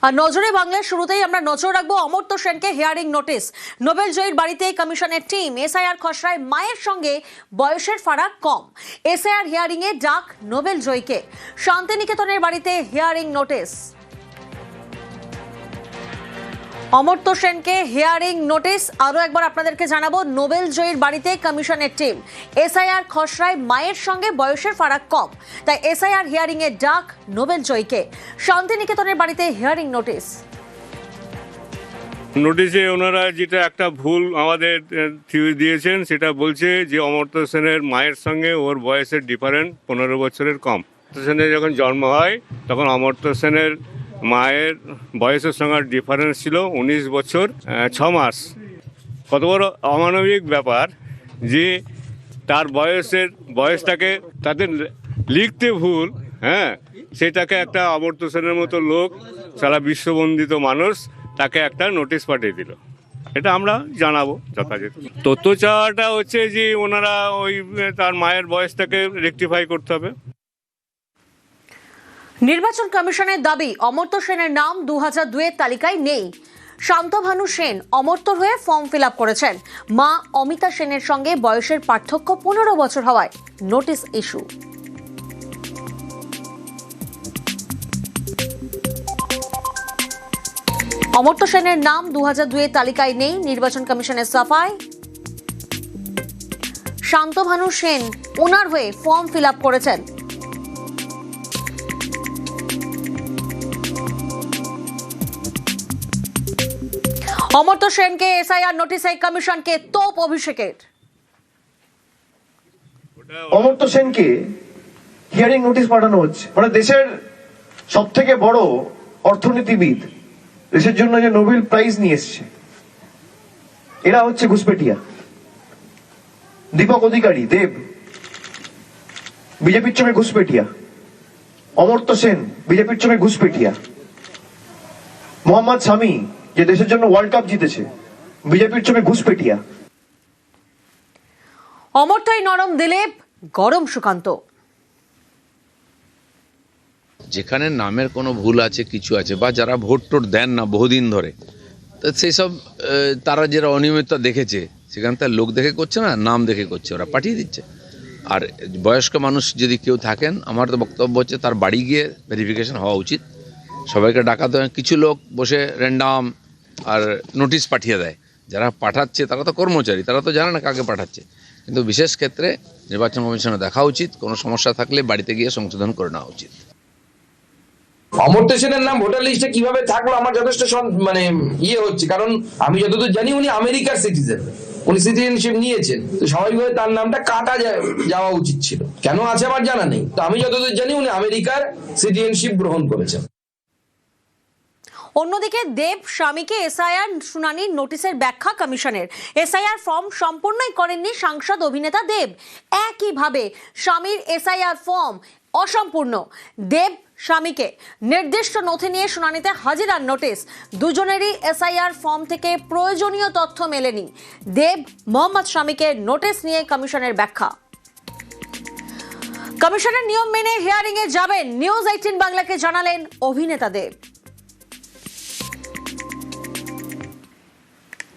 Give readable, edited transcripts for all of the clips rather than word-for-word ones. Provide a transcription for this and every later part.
আর নজরে বাংলার শুরুতেই আমরা নজর রাখবো অমর্ত্য সেনকে হিয়ারিং নোটিশ। নোবেল জয়ীর বাড়িতে কমিশনের টিম। এসআইআর খসড়ায় মায়ের সঙ্গে বয়সের ফারাক কম। এসআইআর হিয়ারিং এ ডাক নোবেল জয়ীকে। শান্তিনিকেতনের বাড়িতে হিয়ারিং নোটিশ। অমর্ত্য সেনকে হিয়ারিং নোটিশ। আরো একবার আপনাদেরকে জানাবো, নোবেল জয়ীর বাড়িতে কমিশনের টিম। এসআইআর খসড়ায় মায়ের সঙ্গে বয়সের ফারাক কম, তাই এসআইআর হিয়ারিং এর ডাক নোবেল জয়ীকে। শান্তিনিকেতনের বাড়িতে হিয়ারিং নোটিশ। নোটিশে ওনারা যেটা একটা ভুল আমাদের দিয়েছেন, সেটা বলছে যে অমর্ত্য সেনের মায়ের সঙ্গে ওর বয়সের ডিফারেন্ট 15 বছরের কম। অমর্ত্য সেনের যখন জন্ম হয় তখন অমর্ত্য সেনের মায়ের বয়সের সঙ্গে ডিফারেন্স ছিল 19 বছর 6 মাস। কত বড় অমানবিক ব্যাপার যে তার বয়সটাকে তাদের লিখতে ভুল, সেটাকে একটা অমর্ত্য সেনের মতো লোক, সারা বিশ্ববন্দিত মানুষ, তাকে একটা নোটিশ পাঠিয়ে দিল। এটা আমরা জানাবো যথাযথ। তথ্য চাওয়াটা হচ্ছে যে ওনারা ওই তার মায়ের বয়সটাকে রেকটিফাই করতে হবে। নির্বাচন কমিশনের দাবি, অমর্ত্য সেনের নাম 2002-এর তালিকায় নেই। শান্তভানু সেন অমর্ত্যর হয়ে ফর্ম ফিল আপ করেছেন। মা অমিতা সেনের সঙ্গে বয়সের পার্থক্য 15 বছর হওয়ায় নোটিশ ইস্যু। অমর্ত্য সেনের নাম 2002-এর তালিকায় নেই, নির্বাচন কমিশনের সাফাই। শান্তভানু সেন ওনার হয়ে ফর্ম ফিল আপ করেছেন। অমর্ত্য সেনকে এসআইআর নোটিশে কমিশনকে তোপ অভিষেকের। অমর্ত্য সেনকে হিয়ারিং নোটিশ পাঠানো হচ্ছে। মানে দেশের সব থেকে বড় অর্থনীতিবিদ, দেশের জন্য যে নোবেল প্রাইজ নিয়ে এসছে, এরা হচ্ছে ঘুষপেটিয়া। দীপক অধিকারী দেব বিজেপির চোখে ঘুষপেটিয়া, অমর্ত্য সেন বিজেপির চোখে ঘুষপেটিয়া। মোহাম্মদ শামি যে দেশের জন্য ওয়ার্ল্ড কাপ জিতেছে, বিজেপির চোখে ঘুষপেটিয়া। অমর্ত্যই নরম দিলীপ, গরম সুকান্ত। যেখানে নামের কোনো ভুল আছে, কিছু আছে, বা যারা ভোট টোট দেন না বহুদিন ধরে, তো সেই সব তারা যারা অনিয়মিততা দেখেছে, সেখানে তার লোক দেখে করছে না, নাম দেখে করছে, ওরা পাঠিয়ে দিচ্ছে। আর বয়স্ক মানুষ যদি কেউ থাকেন, আমার তো বক্তব্য হচ্ছে তার বাড়ি গিয়ে ভেরিফিকেশন হওয়া উচিত। সবাইকে ডাকাতে হয়, কিছু লোক বসে র্যান্ডাম আর নোটিশ পাঠিয়ে দেয়। যারা পাঠাচ্ছে তারা তো কর্মচারী, তারা তো জানে না কাকে পাঠাচ্ছে। কিন্তু বিশেষ ক্ষেত্রে নির্বাচন কমিশনে দেখা উচিত, কোনো সমস্যা থাকলে বাড়িতে গিয়ে সংশোধন করে নেওয়া উচিত। অমর্ত্য সেনের নাম ভোটার লিস্টে কিভাবে থাকলো আমার যথেষ্ট হচ্ছে, কারণ আমি যতদূর জানি উনি আমেরিকার সিটিজেন, উনি সিটিজেনশিপ নিয়েছেন, তো স্বাভাবিকভাবে তার নামটা কাটা যাওয়া উচিত ছিল। কেন আছে আমার জানা নেই, তো আমি যতদূর জানি উনি আমেরিকার সিটিজেনশিপ গ্রহণ করেছেন। অন্যদিকে দেব স্বামীকে এসআইআর শুনানির নোটিশের ব্যাখ্যা কমিশনের। এসআইআর ফর্ম সম্পূর্ণই করেননি সাংসদ অভিনেতা দেব। একইভাবে স্বামীর এসআইআর ফর্ম অসম্পূর্ণ। দেব স্বামীকে নির্দিষ্ট নথি নিয়ে শুনানিতে হাজিরার নোটিশ। দুজনেরই এসআইআর ফর্ম থেকে প্রয়োজনীয় তথ্য মেলেনি। দেব মোহাম্মদ স্বামীকে নোটিশ নিয়ে কমিশনের ব্যাখ্যা। কমিশনের নিয়ম মেনে হিয়ারিং এ যাবেন, নিউজ 18 বাংলাকে জানালেন অভিনেতা দেব।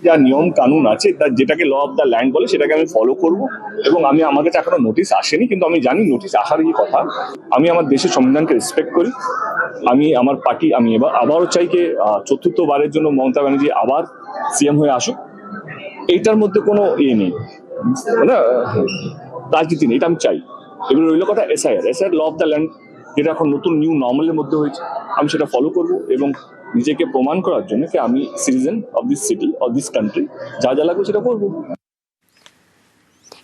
যা নিয়ম কানুন আছে, যেটাকে ল অফ দ্য ল্যান্ড বলে, সেটাকে আমি ফলো করব। এবং আমার কাছে এখনো নোটিশ আসেনি, কিন্তু আমি জানি নোটিশ আসার কি কথা। আমি আমার দেশের সংবিধানকে রেসপেক্ট করি। আমি আমার পার্টি, আমি আবারও চাইকে 4র্থবারের জন্য মমতা ব্যানার্জি আবার সিএম হয়ে আসুক। এইটার মধ্যে কোনো নেই, রাজনীতি নেই, এটা আমি চাই। এবার রইল কথা SIR law of the land, যেটা এখন নতুন নিউ নর্মালের মধ্যে হয়েছে, আমি সেটা ফলো করব এবং নিজেকে প্রমাণ করার জন্য যে আমি citizen of this city of this country, যা যা লাগবে সেটা করবো।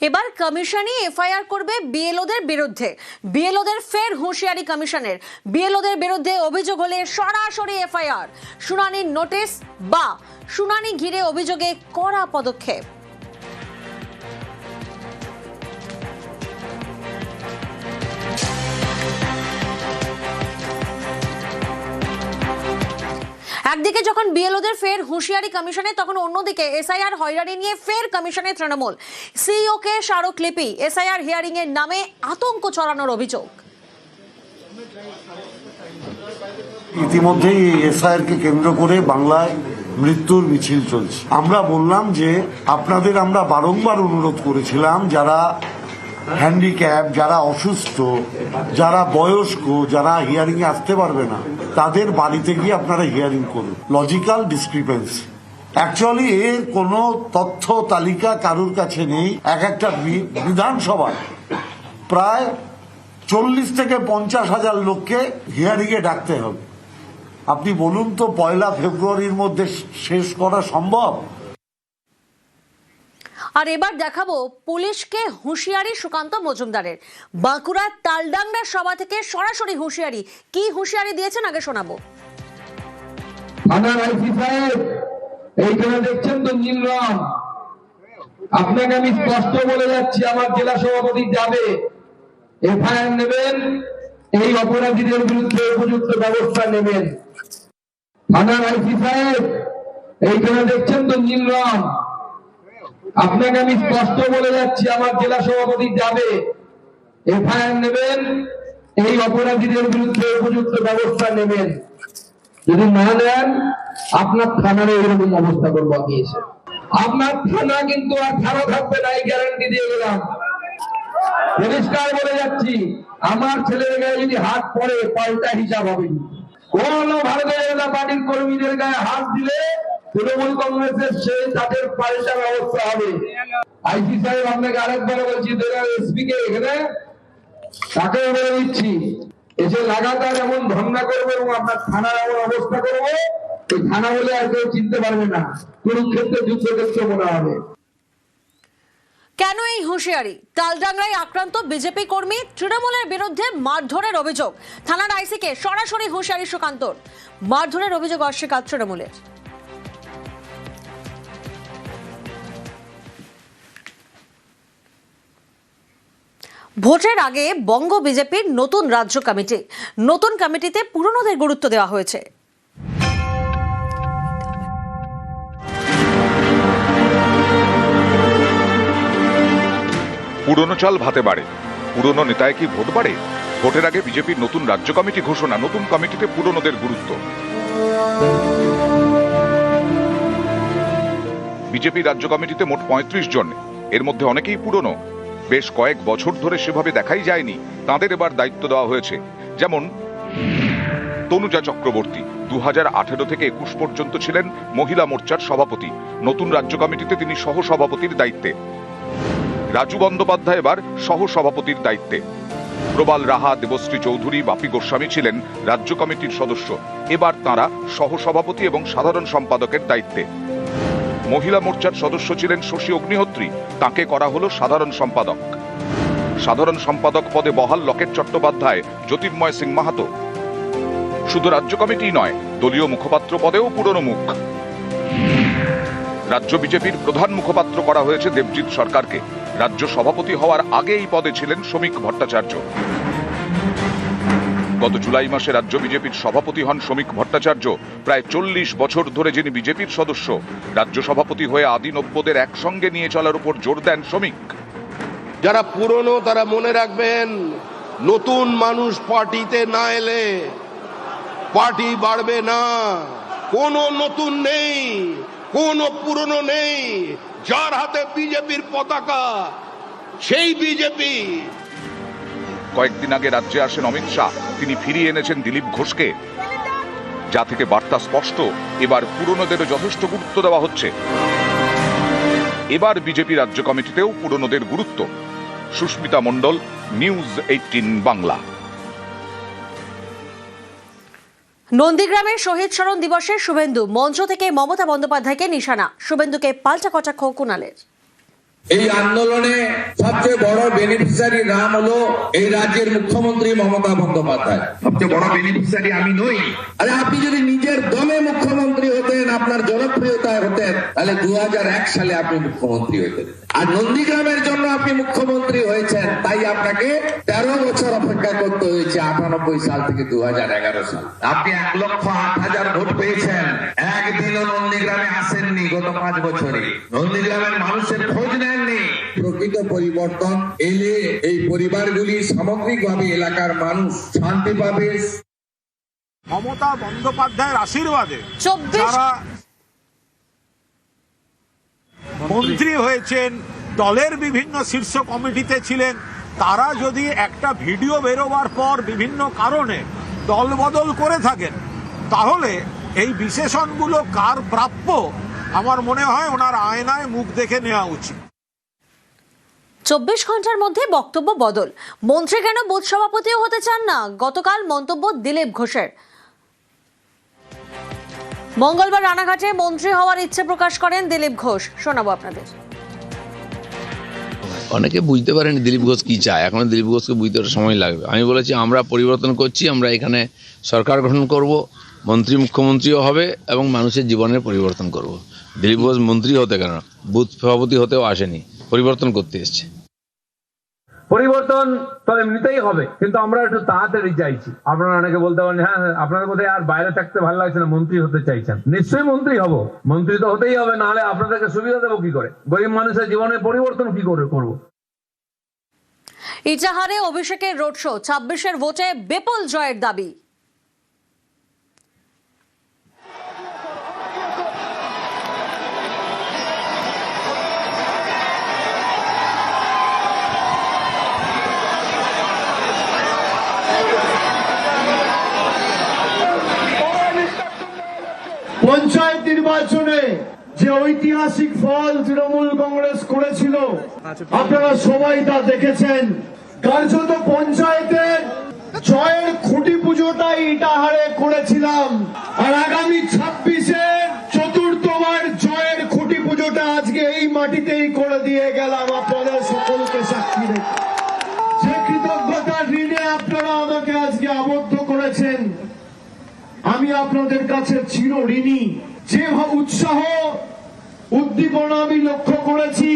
এবার কমিশনই এফআইআর করবে বিএলওদের বিরুদ্ধে। বিএলওদের ফের হুঁশিয়ারি কমিশনের। বিএলওদের বিরুদ্ধে অভিযোগ হলে সরাসরি এফআইআর, শুনানির নোটিশ বা শুনানি ঘিরে অভিযোগে কড়া পদক্ষেপ। একদিকে যখন বিএলওদের ফের হুঁশিয়ারি কমিশনে, তখন অন্যদিকে এসআইআর হয়রানি নিয়ে ফের কমিশনে তৃণমূল। সিইও কে স্মারকলিপি, এসআইআর হিয়ারিং এর নামে আতঙ্ক ছড়ানোর অভিযোগ। ইতিমধ্যেই এসআইআর কে কেন্দ্র করে বাংলায় মৃত্যুর মিছিল চলছে। আমরা বললাম যে আপনাদের আমরা বারংবার অনুরোধ করেছিলাম যারা হ্যান্ডিক্যাপ, যারা অসুস্থ, যারা বয়স্ক, যারা হিয়ারিং এ আসতে পারবে না, তাদের বাড়িতে গিয়ে আপনারা হিয়ারিং করুন। লজিক্যাল ডিসক্রিপেন্সি, অ্যাকচুয়ালি এর কোনো তথ্য তালিকা কারুর কাছে নেই। একটা বিধানসভায় প্রায় 40 থেকে 50 হাজার লোককে হিয়ারিং এ ডাকতে হবে। আপনি বলুন তো 1 ফেব্রুয়ারির মধ্যে শেষ করা সম্ভব? আর এবার দেখাবো পুলিশকে হুঁশিয়ারি সুকান্ত মজুমদারের। বাঁকুড়ার তালডাংরা সভা থেকে সরাসরি হুঁশিয়ারি। কি হুঁশিয়ারি দিয়েছেন আগে শোনাবো। থানার আইসি সাহেব, এইখানে দেখছেন তো নীল রং, আপনাকে আমি স্পষ্ট বলে যাচ্ছি, আমার জেলা সভাপতি যাবে, এফআইআর নেবেন, এই অপরাধীদের বিরুদ্ধে উপযুক্ত ব্যবস্থা নেবেন। থানার আইসি সাহেব, এইখানে দেখছেন তো নীল রং, আপনাকে আমি স্পষ্ট বলে যাচ্ছি, আমার জেলা সভাপতি যাবে, এফআইআর নেবেন, এই অপরাধীদের বিরুদ্ধে উপযুক্ত ব্যবস্থা নেবেন। যদি না নেন আপনার থানার এরকম অবস্থা করবো আমি এসে। আপনার থানা কিন্তু আর ভালো থাকবে না, এই গ্যারান্টি দিয়ে গেলাম। পরিষ্কার বলে যাচ্ছি, আমার ছেলের গায়ে যদি হাত পড়ে পাল্টা হিসাব হবে। কোন ভারতীয় জনতা পার্টির কর্মীদের গায়ে হাত দিলে তৃণমূল কংগ্রেসের সেই তাদের পাল্টা ব্যবস্থা হবে। আইসি সাহেব, আপনাকে আরেকবার বলছি, এসপি কে এখানে তাকে বলে দিচ্ছি, এসে লাগাতার এমন ধর্ণা করবো এবং আপনার থানার এমন অবস্থা করবো, এই থানা বলে আর কেউ চিনতে পারবে না, কুরুক্ষেত্রে যুদ্ধক্ষেত্র মনে হবে। কেন এই হুঁশিয়ারি? তালডাংরায় আক্রান্ত বিজেপি কর্মী, তৃণমূলের বিরুদ্ধে মারধরের অভিযোগ। থানার আইসিকে সরাসরি হুঁশিয়ারি সুকান্তর। মারধরের অভিযোগ অস্বীকার তৃণমূলের। ভোটের আগে বঙ্গ বিজেপির নতুন রাজ্য কমিটি। নতুন কমিটিতে পুরনোদের গুরুত্ব দেওয়া হয়েছে। পুরনো চাল ভাতে বাড়ে, পুরনো নেতায় কি ভোট বাড়ে? ভোটের আগে বিজেপির নতুন রাজ্য কমিটি ঘোষণা, নতুন কমিটিতে পুরনোদের গুরুত্ব। বিজেপি রাজ্য কমিটিতে মোট 35 জন, এর মধ্যে অনেকেই পুরনো। বেশ কয়েক বছর ধরে সেভাবে দেখাই যায়নি, তাদের এবার দায়িত্ব দেওয়া হয়েছে। যেমন তনুজা চক্রবর্তী 2018 থেকে 21 পর্যন্ত ছিলেন মহিলা মোর্চার সভাপতি, নতুন রাজ্য কমিটিতে তিনি সহসভাপতির দায়িত্বে। রাজু বন্দ্যোপাধ্যায় এবার সহসভাপতির দায়িত্বে। প্রবাল রাহা, দেবশ্রী চৌধুরী, বাপি গোস্বামী ছিলেন রাজ্য কমিটির সদস্য, এবার তাঁরা সহসভাপতি এবং সাধারণ সম্পাদকের দায়িত্বে। মহিলা মোর্চার সদস্য ছিলেন শশী অগ্নিহোত্রী, তাকে করা হলো সাধারণ সম্পাদক। সাধারণ সম্পাদক পদে বহাল লকেট চট্টোপাধ্যায়, জ্যোতির্ময় সিং মাহাতো। শুধু রাজ্য কমিটি নয়, দলীয় মুখপাত্র পদেও পুরনো মুখ। রাজ্য বিজেপির প্রধান মুখপাত্র করা হয়েছে দেবজিৎ সরকারকে। রাজ্য সভাপতি হওয়ার আগে এই পদে ছিলেন শ্রমিক ভট্টাচার্য। গত জুলাই মাসে রাজ্য বিজেপির সভাপতি হন শ্রমিক ভট্টাচার্য। প্রায় 40 বছর ধরে যিনি বিজেপির সদস্য, রাজ্য সভাপতি হয়ে আদি নব্যদের একসঙ্গে নিয়ে চলার উপর জোর দেন শ্রমিক। যারা পুরনো তারা মনে রাখবেন, নতুন মানুষ পার্টিতে না এলে পার্টি বাড়বে না। কোনো নতুন নেই, কোনো পুরনো নেই, যার হাতে বিজেপির পতাকা সেই বিজেপি। কয়েকদিন আগে রাজ্যে আসেন অমিত শাহ, তিনি ফিরিয়ে এনেছেন দিলীপ ঘোষকে, যা থেকে বার্তা স্পষ্ট, এবার পুরনোদেরও যথেষ্ট গুরুত্ব দেওয়া হচ্ছে। এবার বিজেপি রাজ্য কমিটিতেও পুরনোদের গুরুত্ব। সুস্মিতা মণ্ডল, নিউজ 18 বাংলা। নন্দীগ্রামের শহীদ স্মরণ দিবসে শুভেন্দু, মঞ্চ থেকে মমতা বন্দ্যোপাধ্যায়কে নিশানা। শুভেন্দুকে পাল্টা কটাক্ষ কুণালের। এই আন্দোলনে সবচেয়ে বড় বেনিফিশিয়ারি নাম হলো এই রাজ্যের মুখ্যমন্ত্রী মমতা বন্দ্যোপাধ্যায়। সবচেয়ে বড় বেনিফিশিয়ারি আমি নই। আরে আপনি যদি নিজের দমে মুখ্যমন্ত্রী হতেন, আপনার জনপ্রিয়তায় হতেন, তাহলে 2001 সালে আপনি মুখ্যমন্ত্রী হতেন। আর নন্দীগ্রামের জন্য আপনি মুখ্যমন্ত্রী হয়েছেন, তাই আপনাকে 13 বছর অপেক্ষা করতে হয়েছে, 98 সাল থেকে 2011 সাল। আপনি 1,08,000 ভোট পেয়েছেন, একদিনও নন্দীগ্রামে আসেননি গত 5 বছরে। নন্দীগ্রামের মানুষের খোঁজ নেননি। প্রকৃত পরিবর্তন এলে এই পরিবারগুলি সামগ্রিকভাবে এলাকার মানুষ শান্তি পাবে। মমতা বন্দ্যোপাধ্যায়ের আশীর্বাদে 24 যারা মন্ত্রী হয়েছেন, দলের বিভিন্ন শীর্ষ কমিটিতে ছিলেন, তারা যদি একটা ভিডিও বেরোবার পর বিভিন্ন কারণে দলবদল করে থাকেন, তাহলে এই বিশেষণগুলো কার প্রাপ্য আমার মনে হয় ওনার আয়নায় মুখ দেখে নেওয়া উচিত। 24 ঘন্টার মধ্যে বক্তব্য বদল, মন্ত্রী কেন বুথ সভাপতিও হতে চান না, গতকাল মন্তব্য দিলীপ ঘোষের। মঙ্গলবার রানাঘাটে মন্ত্রী হওয়ার ইচ্ছে প্রকাশ করেন দিলীপ ঘোষ, শোনাবো আপনাদের। অনেকে বুঝতে পারেনি দিলীপ ঘোষ কি চায়, এখন দিলীপ ঘোষকে বুঝতে সময় লাগবে। আমি বলেছি আমরা পরিবর্তন করছি, আমরা এখানে সরকার গঠন করব, মন্ত্রী মুখ্যমন্ত্রীও হবে এবং মানুষের জীবনের পরিবর্তন করব। দিলীপ ঘোষ মন্ত্রী হতে কেন, বুথ সভাপতি হতেও আসেনি, পরিবর্তন করতে এসছে। পরিবর্তন তো এমনিতেই হবে, কিন্তু আমরা একটু তাড়াতাড়ি চাইছি। আপনারা অনেকে বলতে পারেন হ্যাঁ আপনাদের বোধহয় আর বাইরে থাকতে ভালো লাগছে না, মন্ত্রী হতে চাইছেন। নিশ্চয়ই মন্ত্রী হব, মন্ত্রী তো হতেই হবে, নাহলে আপনাদেরকে সুবিধা দেবো কি করে, গরিব মানুষের জীবনের পরিবর্তন কি করে করবো। ইটাহারে অভিষেকের রোড শো, 26-এর ভোটে বিপুল জয়ের দাবি। পঞ্চায়েত নির্বাচনে যে ঐতিহাসিক ফল তৃণমূল কংগ্রেস করেছিল আপনারা সবাই তা দেখেছেন। কার্যত পঞ্চায়েতের জয়ের খুঁটি পুজোটাই ইটাহারে করেছিলাম, আর আগামী 26-এ চতুর্থবার জয়ের খুঁটি পুজোটা আজকে এই মাটিতেই করে দিয়ে গেলাম আপনাদের সকলকে সাক্ষী রেখে। যে কৃতজ্ঞতার ঋণে আপনারা আমাকে আজকে আবদ্ধ করেছেন, আমি আপনাদের কাছে চির ঋণী। যে উৎসাহ উদ্দীপনা আমি লক্ষ্য করেছি,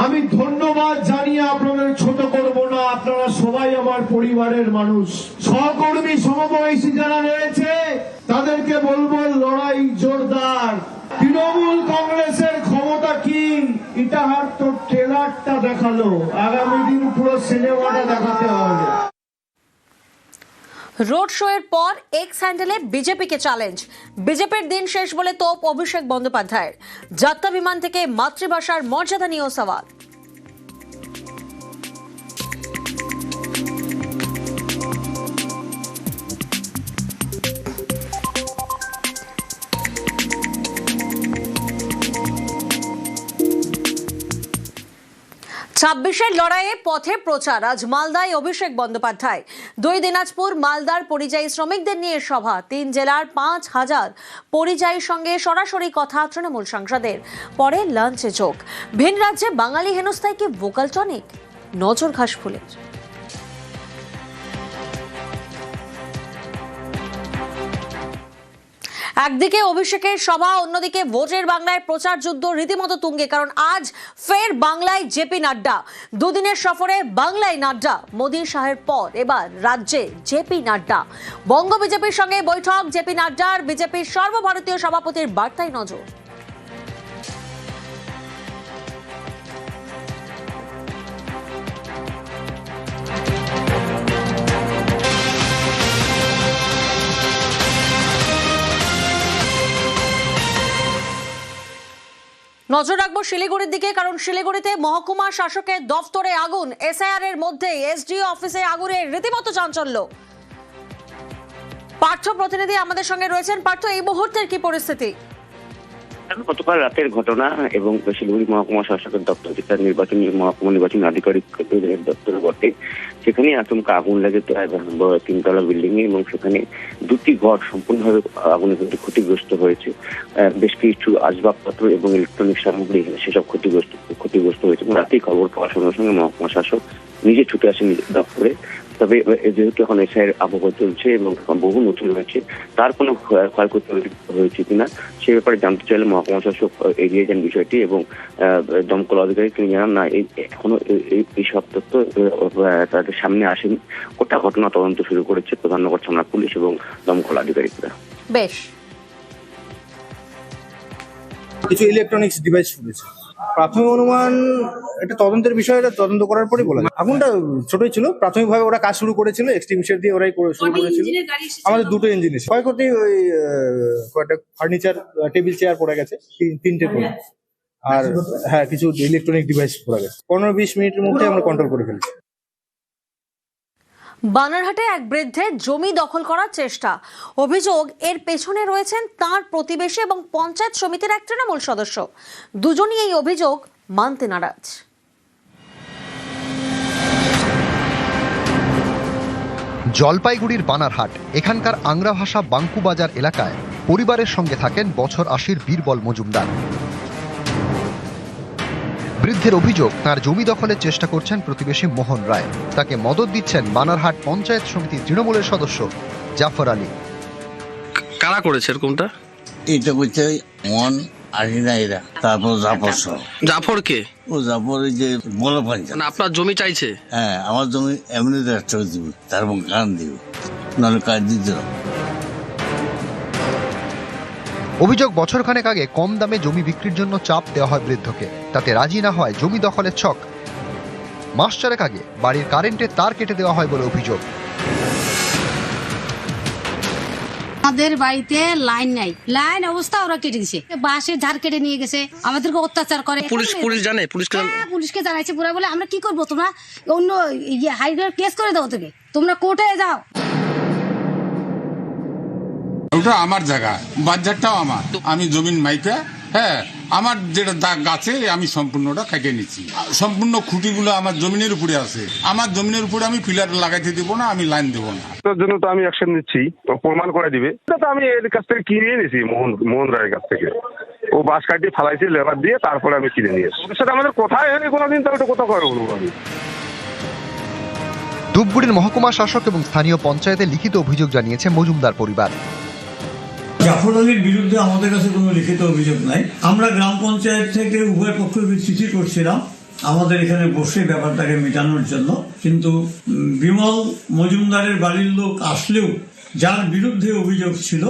আমি ধন্যবাদ জানিয়ে আপনাদের ছোট করব না। আপনারা সবাই আমার পরিবারের মানুষ। সহকর্মী সমবয়সী যারা রয়েছে তাদেরকে বলবো লড়াই জোরদার। তৃণমূল কংগ্রেসের ক্ষমতা কি, ইটাহার তো ট্রেলারটা দেখালো, আগামী দিন পুরো সিনেমাটা দেখাতে হবে। রোড শো এর পর এক্স হ্যান্ডেলে বিজেপিকে চ্যালেঞ্জ, বিজেপির দিন শেষ বলে তোপ অভিষেক বন্দ্যোপাধ্যায়ের। যাত্রা বিমান থেকে মাতৃভাষার মর্যাদা নিয়েও সওয়াল। 26-এর লড়াইয়ে পথে প্রচার, আজ মালদায় অভিষেক বন্দ্যোপাধ্যায়। 2 দিনাজপুর মালদার পরিযায়ী শ্রমিকদের নিয়ে সভা, 3 জেলার 5,000 পরিযায়ীর সঙ্গে সরাসরি কথা তৃণমূল সাংসদের। পরে লাঞ্চে যোগ। ভিন রাজ্যে বাঙালি হেনস্থায় কি ভোকাল টনিক, নজর ঘাসফুলের। একদিকে অভিষেকের সভা, অন্যদিকে ভোটের বাংলায় প্রচার যুদ্ধ রীতিমতো তুঙ্গে, কারণ আজ ফের বাংলায় জেপি নাড্ডা। দুদিনের সফরে বাংলায় নাড্ডা, মোদী শাহের পর এবার রাজ্যে জেপি নাড্ডা। বঙ্গ বিজেপির সঙ্গে বৈঠক জেপি নাড্ডার, বিজেপির সর্বভারতীয় সভাপতির বার্তায় নজর। নজর রাখবো শিলিগুড়ির দিকে, কারণ শিলিগুড়িতে মহকুমা শাসকের দফতরে আগুন, এসআইআর এর মধ্যে এসডিও অফিসে আগুনে রীতিমতো চাঞ্চল্য। পার্থ প্রতিনিধি আমাদের সঙ্গে রয়েছেন। পার্থ, এই মুহূর্তের কি পরিস্থিতি? গতকাল রাতের ঘটনা এবং শিলিগুড়ি মহকুমা শাসকের দপ্তর, যেটা মহকুমা নির্বাচনী আধিকারিক দপ্তর বটে, সেখানে আচমকা আগুন লাগে 3তলা বিল্ডিং এ, এবং সেখানে 2টি ঘর সম্পূর্ণভাবে আগুনে কিন্তু ক্ষতিগ্রস্ত হয়েছে। বেশ কিছু আসবাবপত্র এবং ইলেকট্রনিক সামগ্রী সেসব ক্ষতিগ্রস্ত হয়েছে। রাতেই খবর পাওয়ার সঙ্গে সঙ্গে মহকুমা শাসক নিজে ছুটে আসেন দপ্তরে। তবে যেহেতু এখন এসআইআর আবহাওয়া চলছে এবং বহু নথি রয়েছে, তার কোনো ক্ষয়ক্ষতি হয়েছে কিনা সে ব্যাপারে জানতে চাইলে মহকুমা শাসক এগিয়ে যান বিষয়টি, এবং দমকল আধিকারিক তিনি জানান না এখনো এই সব তথ্য তাদের সামনে আসেনি। গোটা ঘটনা তদন্ত শুরু করেছে প্রধাননগর থানা পুলিশ এবং দমকল আধিকারিকরা। বেশ, কিছু ইলেকট্রনিক্স ডিভাইস ফুটেছে, প্রাথমিক অনুমান এটা তদন্তের বিষয়, এটা তদন্ত করার পরে বলা যায়। আগুনটা ছোটই ছিল, প্রাথমিকভাবে ওরা কাজ শুরু করেছিল, এক্সটিংগুইশার দিয়ে ওরাই শুরু করেছিল। আমাদের দুটো ইঞ্জিন এসেছে, ক্ষয়ক্ষতি ওই কয়েকটা ফার্নিচার, টেবিল চেয়ার পড়ে গেছে, তিনটে করে, আর হ্যাঁ কিছু ইলেকট্রনিক ডিভাইস পড়ে গেছে। 15-20 মিনিটের মধ্যে আমরা কন্ট্রোল করে ফেলেছি। বানারহাটে এক বৃদ্ধের জমি দখল করার চেষ্টা। অভিযোগ এর পেছনে রয়েছেন তার প্রতিবেশী এবং পঞ্চায়েত সমিতির এক তৃণমূল সদস্য। দুজনই এই অভিযোগ মানতে নারাজ। জলপাইগুড়ির বানারহাট, এখানকার আংরা ভাষা বাঙ্কু বাজার এলাকায় পরিবারের সঙ্গে থাকেন বছর 80 বীরবল মজুমদার। বৃদ্ধের অভিযোগ তার জমি দখলের চেষ্টা করছেন প্রতিবেশী মোহন রায়। তাকে মদত দিচ্ছেন বানারহাট পঞ্চায়েত সমিতির তৃণমূলের সদস্য জাফর আলী। কারা করেছে এরকমটা? এটা করছে মন আরিনা এরা, তারপর জাফর সহ। জাফর কে? ও জাফর ওই যে বড় পঞ্চায়েত। না, আপনার জমি চাইছে? হ্যাঁ, আমার জমি এমনি একটা দিব, তারপর গান দিব, নাহলে কাজ দিতে হবে। অভিযোগ বছরখানেক আগে কম দামে জমি বিক্রির জন্য চাপ দেওয়া হয় বৃদ্ধকে, তাতে রাজি না হয় জমি দখলের ছক। মাস চারেক আগে বাড়ির কারেন্টের তার কেটে দেওয়া হয় বলে অভিযোগ। আমাদের বাড়িতে লাইন নাই, লাইন অবস্থা ওরা কেটে দিছে, বাঁশের ধার কেটে নিয়ে গেছে, আমাদেরকে অত্যাচার করে। পুলিশ জানে? পুলিশকে জানাইছে, পুরা বলে আমরা কি করবো, তোমরা অন্য হাইকোর্ট কেস করে দাও, থেকে তোমরা কোর্টে যাও। ওটা আমার জায়গা, বাজারটাও আমার, আমি জমিন মাইকা, হ্যাঁ আমার যেটা দাগ গাছে আমি সম্পূর্ণটা কেটে নিচ্ছি। সম্পূর্ণ খুঁটিগুলো আমার জমিনের উপরে আছে, আমার জমিনের উপরে আমি পিলার লাগাইতে দিব না, আমি লাইন দেবো না। তার জন্য তো আমি অ্যাকশন নিচ্ছি, প্রমাণ করে দিবে। এটা তো আমি এর কাছ থেকে কিনে নিয়েছি, মোহন রায়ের কাছ থেকে। ও বাঁশ কাটিয়ে ফালাইছে লেবার দিয়ে, তারপরে আমি কিনে নিয়েছি। ওদের সাথে আমাদের কোথায় হয়নি কোনোদিন, তো ওটা কোথাও করে বলবো আমি। ধূপগুড়ির মহকুমা শাসক এবং স্থানীয় পঞ্চায়েতে লিখিত অভিযোগ জানিয়েছে মজুমদার পরিবার। জাফর আলীর বিরুদ্ধে আমাদের কাছে কোনো লিখিত অভিযোগ নাই। আমরা গ্রাম পঞ্চায়েত থেকে উভয় পক্ষকে চিঠি করছিলাম আমাদের এখানে বসে ব্যাপারটাকে মেটানোর জন্য, কিন্তু বিমল মজুমদারের বাড়ির লোক আসলেও যার বিরুদ্ধে অভিযোগ ছিল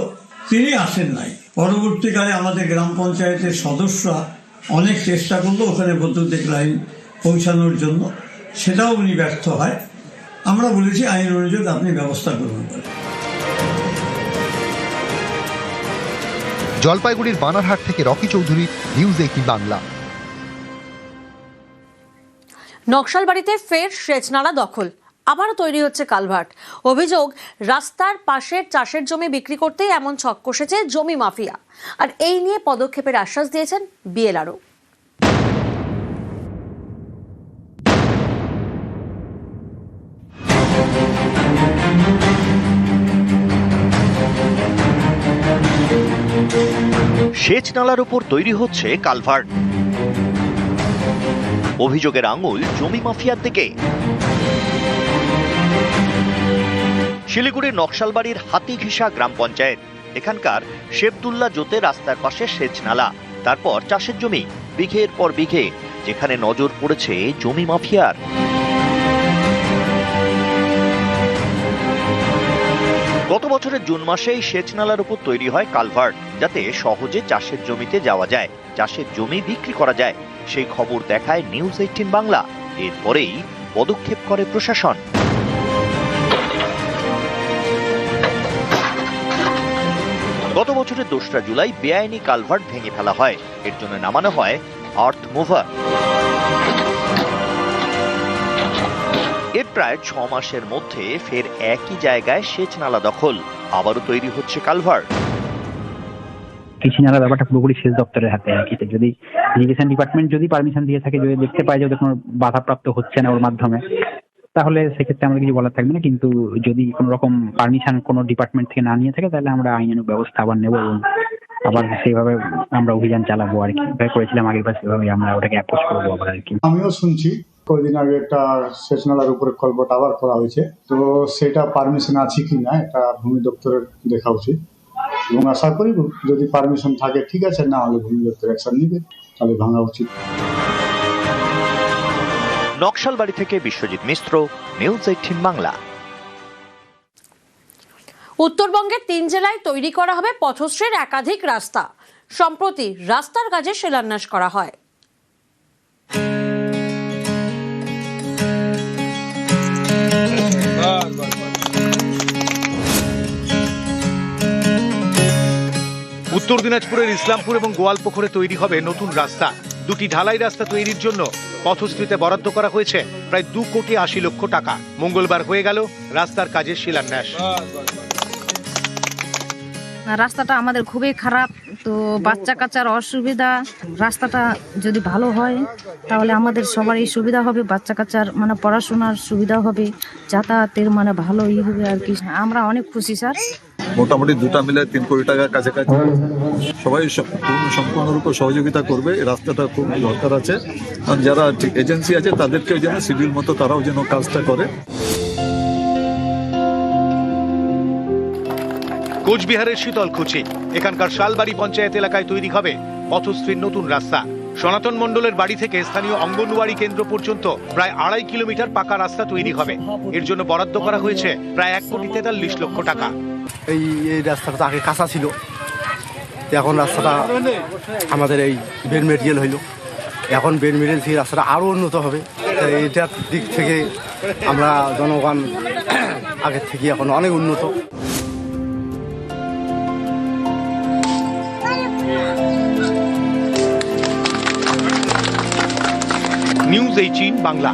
তিনি আসেন নাই। পরবর্তীকালে আমাদের গ্রাম পঞ্চায়েতের সদস্যরা অনেক চেষ্টা করলো ওখানে বৈদ্যুতিক লাইন পৌঁছানোর জন্য, সেটাও উনি ব্যর্থ হয়। আমরা বলেছি আইন অনুযায়ী আপনি ব্যবস্থা গ্রহণ করেন। জলপাইগুড়ির বানারহাট থেকে রকি চৌধুরী, নিউজ 18 বাংলা। নকশালবাড়িতে ফের সেচ নালা দখল, আবারও তৈরি হচ্ছে কালভার্ট। অভিযোগ রাস্তার পাশের চাষের জমি বিক্রি করতেই এমন ছক কষেছে জমি মাফিয়া। আর এই নিয়ে পদক্ষেপের আশ্বাস দিয়েছেন বিএলআরও। সেচ নালার উপর তৈরি হচ্ছে কালভার্ট। অভিযোগের আঙুল জমি মাফিয়ার দিকে। শিলিগুড়ির নকশালবাড়ির হাতিঘিসা গ্রাম পঞ্চায়েত, এখানকার শেবদুল্লাহ জোতে রাস্তার পাশে সেচ নালা, তারপর চাষের জমি বিঘের পর বিঘে, যেখানে নজর পড়েছে জমি মাফিয়ার। গত বছরের জুন মাসেই সেচ নালার উপর তৈরি হয় কালভার্ট, যাতে সহজে চাষের জমিতে যাওয়া যায়, চাষের জমি বিক্রি করা যায়। সেই খবর দেখায় নিউজ 18 বাংলা। এরপরেই পদক্ষেপ করে প্রশাসন। গত বছরের 2রা জুলাই বেআইনি কালভার্ট ভেঙে ফেলা হয়। এর জন্য নামানো হয় আর্থ মুভার। এর প্রায় 6 মাসের মধ্যে ফের একই জায়গায় সেচ নালা দখল, আবারও তৈরি হচ্ছে কালভার্ট। কৃষি নালা ব্যাপারটা পুরোপুরি সেচ দপ্তরের হাতে আর কি। যদি ইরিগেশন ডিপার্টমেন্ট যদি পারমিশন দিয়ে থাকে, যদি দেখতে পায় যে ওদের কোনো বাধাপ্রাপ্ত হচ্ছে না ওর মাধ্যমে, তাহলে সেক্ষেত্রে আমাদের কিছু বলার থাকবে না। কিন্তু যদি কোনো রকম পারমিশন কোনো ডিপার্টমেন্ট থেকে না নিয়ে থাকে, তাহলে আমরা আইনানুগ ব্যবস্থা আবার নেব এবং আবার সেইভাবে আমরা অভিযান চালাবো আর কি। করেছিলাম আগের বার, সেভাবে আমরা ওটাকে অ্যাপ্রোচ করবো আবার আর কি। আমিও শুনছি কয়েকদিন আগে একটা সেচ নালার উপরে কলবট আবার করা হয়েছে, তো সেটা পারমিশন আছে কি না এটা ভূমি দপ্তরের দেখা উচিত, এবং আশা করি যদি পারমিশন থাকে ঠিক আছে, না হলে ভূমি দপ্তর অ্যাকশন নিবে, তাহলে ভাঙা উচিত। নকশালবাড়ি থেকে বিশ্বজিৎ মিশ্র, নিউজ 18 বাংলা। উত্তরবঙ্গের 3 জেলায় তৈরি করা হবে পথশ্রীর একাধিক রাস্তা। সম্প্রতি রাস্তার কাজে শিলান্যাস করা হয়। উত্তর দিনাজপুরের ইসলামপুর এবং গোয়ালপুকুরে তৈরি হবে নতুন রাস্তা। দুটি ঢালাই রাস্তা তৈরির জন্য পথশ্রীতে বরাদ্দ করা হয়েছে প্রায় 2,80,00,000 টাকা। মঙ্গলবার হয়ে গেল রাস্তার কাজের শিলান্যাস। রাস্তাটা আমাদের খুবই খারাপ, তো বাচ্চা কাচ্চার অসুবিধা। রাস্তাটা যদি ভালো হয় তাহলে আমাদের সবারই সুবিধা হবে, বাচ্চা কাচ্চার মানে পড়াশোনার সুবিধা হবে, যাতায়াতের মানে ভালো হবে আর কি। আমরা অনেক খুশি স্যার। মোটামুটি দুটা মিলে 3 কোটি টাকার কাছাকাছি। সবাই সম্পূর্ণরূপে সহযোগিতা করবে। রাস্তাটা খুব দরকার আছে, আর যারা এজেন্সি আছে তাদেরকে যেন শিডিউল মতো তারাও যেন কাজটা করে। কোচবিহারের শীতলকুচি, এখানকার শালবাড়ি পঞ্চায়েত এলাকায় তৈরি হবে পথশ্রীর নতুন রাস্তা। সনাতন মণ্ডলের বাড়ি থেকে স্থানীয় অঙ্গনওয়াড়ি কেন্দ্র পর্যন্ত প্রায় 2.5 কিলোমিটার পাকা রাস্তা তৈরি হবে। এর জন্য বরাদ্দ করা হয়েছে প্রায় 1,43,00,000 টাকা। এই রাস্তাটা তো আগে কাঁচা ছিল, এখন রাস্তাটা আমাদের এই বেড মেটেরিয়াল হইল, এখন বেড মেটেরিয়াল থেকে রাস্তাটা আরও উন্নত হবে। এটার দিক থেকে আমরা জনগণ আগের থেকে এখন অনেক উন্নত। নিউজ 18 বাংলা।